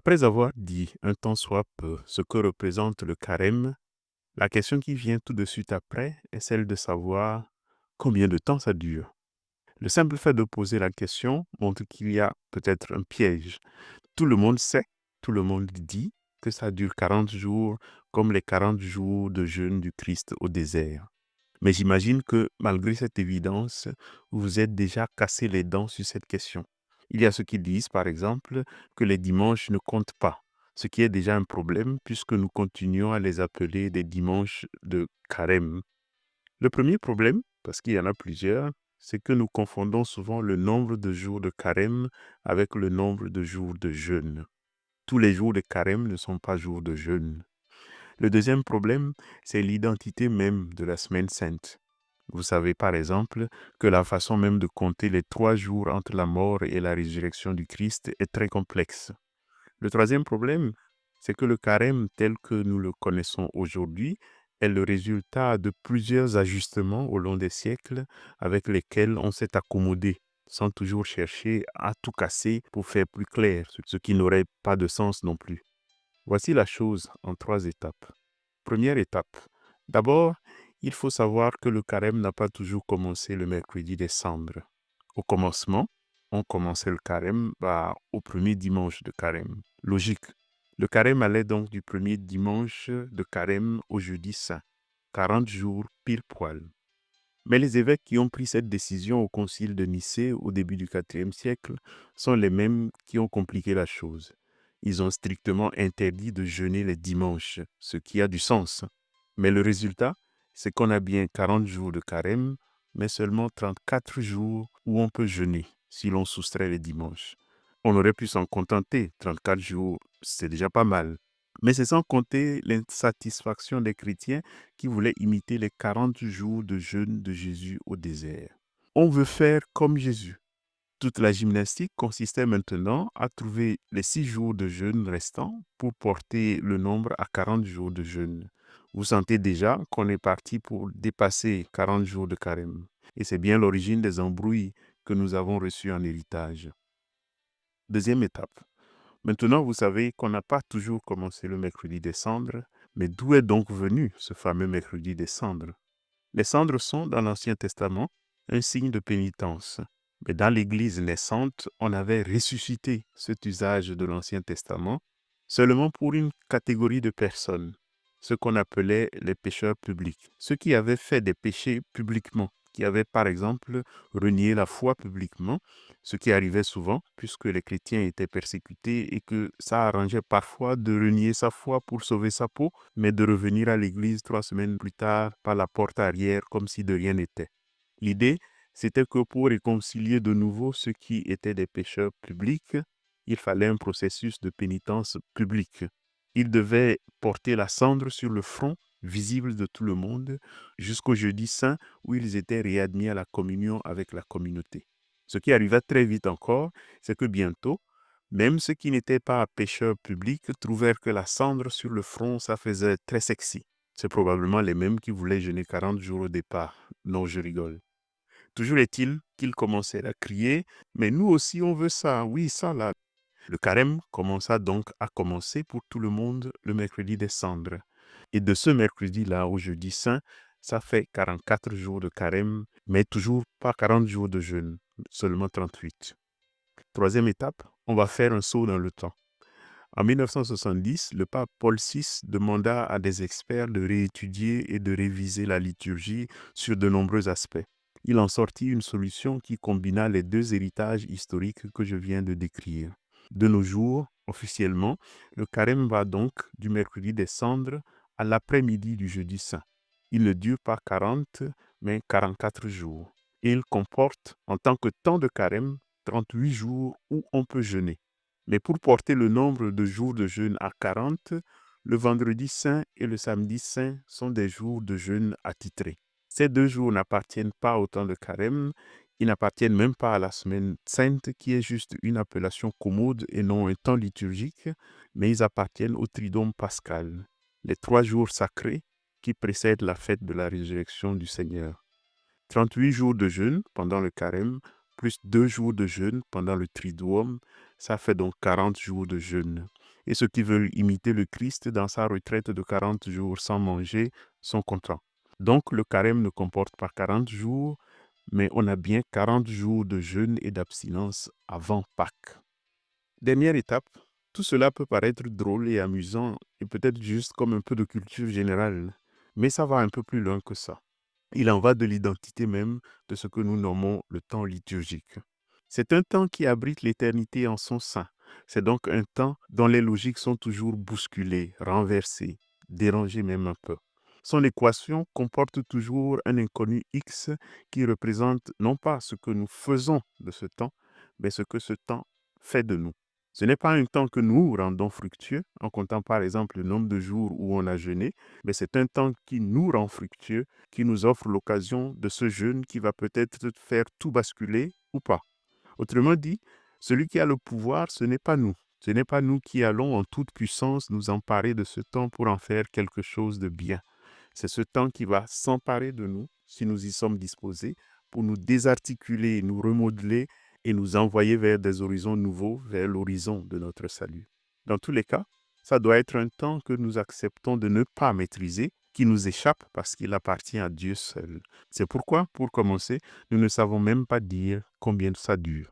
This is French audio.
Après avoir dit un tant soit peu ce que représente le carême, la question qui vient tout de suite après est celle de savoir combien de temps ça dure. Le simple fait de poser la question montre qu'il y a peut-être un piège. Tout le monde sait, tout le monde dit que ça dure 40 jours comme les 40 jours de jeûne du Christ au désert. Mais j'imagine que malgré cette évidence, vous vous êtes déjà cassé les dents sur cette question. Il y a ceux qui disent, par exemple, que les dimanches ne comptent pas, ce qui est déjà un problème puisque nous continuons à les appeler des dimanches de carême. Le premier problème, parce qu'il y en a plusieurs, c'est que nous confondons souvent le nombre de jours de carême avec le nombre de jours de jeûne. Tous les jours de carême ne sont pas jours de jeûne. Le deuxième problème, c'est l'identité même de la semaine sainte. Vous savez par exemple que la façon même de compter les 3 jours entre la mort et la résurrection du Christ est très complexe. Le troisième problème, c'est que le carême tel que nous le connaissons aujourd'hui est le résultat de plusieurs ajustements au long des siècles avec lesquels on s'est accommodé, sans toujours chercher à tout casser pour faire plus clair, ce qui n'aurait pas de sens non plus. Voici la chose en 3 étapes. Première étape. D'abord, il faut savoir que le carême n'a pas toujours commencé le mercredi des cendres. Au commencement, on commençait le carême au premier dimanche de carême. Logique. Le carême allait donc du premier dimanche de carême au jeudi saint. 40 jours pile poil. Mais les évêques qui ont pris cette décision au concile de Nicée au début du IVe siècle sont les mêmes qui ont compliqué la chose. Ils ont strictement interdit de jeûner les dimanches, ce qui a du sens. Mais le résultat, c'est qu'on a bien 40 jours de carême, mais seulement 34 jours où on peut jeûner, si l'on soustrait les dimanches. On aurait pu s'en contenter, 34 jours, c'est déjà pas mal. Mais c'est sans compter l'insatisfaction des chrétiens qui voulaient imiter les 40 jours de jeûne de Jésus au désert. On veut faire comme Jésus. Toute la gymnastique consistait maintenant à trouver les 6 jours de jeûne restants pour porter le nombre à 40 jours de jeûne. Vous sentez déjà qu'on est parti pour dépasser 40 jours de carême. Et c'est bien l'origine des embrouilles que nous avons reçues en héritage. Deuxième étape. Maintenant, vous savez qu'on n'a pas toujours commencé le mercredi des cendres, mais d'où est donc venu ce fameux mercredi des cendres? Les cendres sont, dans l'Ancien Testament, un signe de pénitence. Mais dans l'Église naissante, on avait ressuscité cet usage de l'Ancien Testament seulement pour une catégorie de personnes, ce qu'on appelait les pécheurs publics, ceux qui avaient fait des péchés publiquement, qui avaient par exemple renié la foi publiquement, ce qui arrivait souvent puisque les chrétiens étaient persécutés et que ça arrangeait parfois de renier sa foi pour sauver sa peau, mais de revenir à l'église 3 semaines plus tard par la porte arrière comme si de rien n'était. L'idée, c'était que pour réconcilier de nouveau ceux qui étaient des pécheurs publics, il fallait un processus de pénitence publique. Ils devaient porter la cendre sur le front, visible de tout le monde, jusqu'au jeudi saint où ils étaient réadmis à la communion avec la communauté. Ce qui arriva très vite encore, c'est que bientôt, même ceux qui n'étaient pas pécheurs publics trouvèrent que la cendre sur le front, ça faisait très sexy. C'est probablement les mêmes qui voulaient jeûner 40 jours au départ. Non, je rigole. Toujours est-il qu'ils commencèrent à crier, mais nous aussi on veut ça, oui, ça là. Le carême commença donc à commencer pour tout le monde le mercredi des cendres. Et de ce mercredi-là au jeudi saint, ça fait 44 jours de carême, mais toujours pas 40 jours de jeûne, seulement 38. Troisième étape, on va faire un saut dans le temps. En 1970, le pape Paul VI demanda à des experts de réétudier et de réviser la liturgie sur de nombreux aspects. Il en sortit une solution qui combina les deux héritages historiques que je viens de décrire. De nos jours, officiellement, le carême va donc du mercredi des cendres à l'après-midi du jeudi saint. Il ne dure pas 40, mais 44 jours. Et il comporte, en tant que temps de carême, 38 jours où on peut jeûner. Mais pour porter le nombre de jours de jeûne à 40, le vendredi saint et le samedi saint sont des jours de jeûne attitrés. Ces 2 jours n'appartiennent pas au temps de carême, ils n'appartiennent même pas à la semaine sainte qui est juste une appellation commode et non un temps liturgique, mais ils appartiennent au triduum pascal, les 3 jours sacrés qui précèdent la fête de la résurrection du Seigneur. 38 jours de jeûne pendant le carême, plus 2 jours de jeûne pendant le triduum, ça fait donc 40 jours de jeûne. et ceux qui veulent imiter le Christ dans sa retraite de 40 jours sans manger sont contents. Donc le carême ne comporte pas 40 jours, mais on a bien 40 jours de jeûne et d'abstinence avant Pâques. Dernière étape, tout cela peut paraître drôle et amusant et peut-être juste comme un peu de culture générale, mais ça va un peu plus loin que ça. Il en va de l'identité même de ce que nous nommons le temps liturgique. C'est un temps qui abrite l'éternité en son sein. C'est donc un temps dont les logiques sont toujours bousculées, renversées, dérangées même un peu. Son équation comporte toujours un inconnu X qui représente non pas ce que nous faisons de ce temps, mais ce que ce temps fait de nous. Ce n'est pas un temps que nous rendons fructueux en comptant par exemple le nombre de jours où on a jeûné, mais c'est un temps qui nous rend fructueux, qui nous offre l'occasion de ce jeûne qui va peut-être faire tout basculer ou pas. Autrement dit, celui qui a le pouvoir, ce n'est pas nous. Ce n'est pas nous qui allons en toute puissance nous emparer de ce temps pour en faire quelque chose de bien. C'est ce temps qui va s'emparer de nous, si nous y sommes disposés, pour nous désarticuler, nous remodeler et nous envoyer vers des horizons nouveaux, vers l'horizon de notre salut. Dans tous les cas, ça doit être un temps que nous acceptons de ne pas maîtriser, qui nous échappe parce qu'il appartient à Dieu seul. C'est pourquoi, pour commencer, nous ne savons même pas dire combien ça dure.